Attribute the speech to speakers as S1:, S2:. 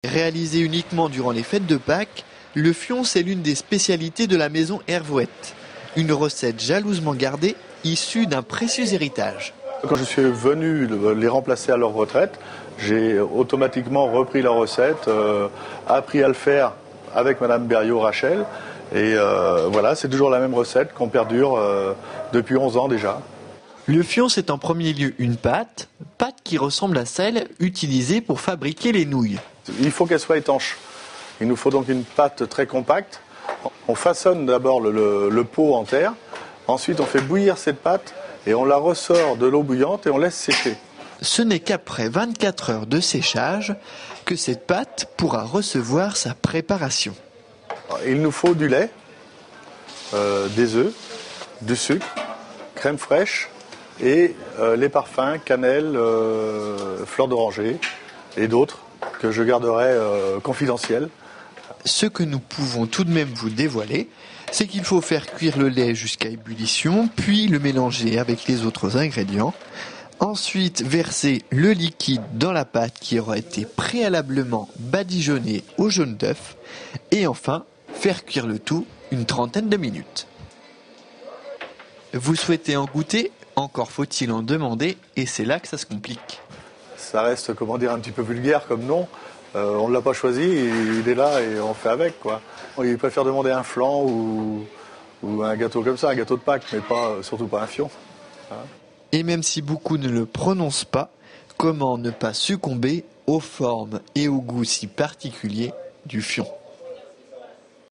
S1: Réalisé uniquement durant les fêtes de Pâques, le fion c'est l'une des spécialités de la maison Hervouette. Une recette jalousement gardée, issue d'un précieux héritage.
S2: Quand je suis venu les remplacer à leur retraite, j'ai automatiquement repris la recette, appris à le faire avec Madame Berriot-Rachel. Et voilà, c'est toujours la même recette qu'on perdure depuis 11 ans déjà.
S1: Le fion, c'est en premier lieu une pâte qui ressemble à celle utilisée pour fabriquer les nouilles.
S2: Il faut qu'elle soit étanche. Il nous faut donc une pâte très compacte. On façonne d'abord le pot en terre, ensuite on fait bouillir cette pâte et on la ressort de l'eau bouillante et on laisse sécher.
S1: Ce n'est qu'après 24 heures de séchage que cette pâte pourra recevoir sa préparation.
S2: Il nous faut du lait, des œufs, du sucre, crème fraîche et les parfums, cannelle, fleur d'oranger et d'autres que je garderai confidentiels.
S1: Ce que nous pouvons tout de même vous dévoiler, c'est qu'il faut faire cuire le lait jusqu'à ébullition, puis le mélanger avec les autres ingrédients. Ensuite, verser le liquide dans la pâte qui aura été préalablement badigeonnée au jaune d'œuf. Et enfin, faire cuire le tout une trentaine de minutes. Vous souhaitez en goûter? Encore faut-il en demander, et c'est là que ça se complique.
S2: Ça reste, comment dire, un petit peu vulgaire comme nom. On ne l'a pas choisi, il est là et on fait avec, quoi. Il préfère demander un flan ou un gâteau comme ça, un gâteau de Pâques, mais surtout pas un fion. Hein.
S1: Et même si beaucoup ne le prononcent pas, comment ne pas succomber aux formes et au goût si particuliers du fion?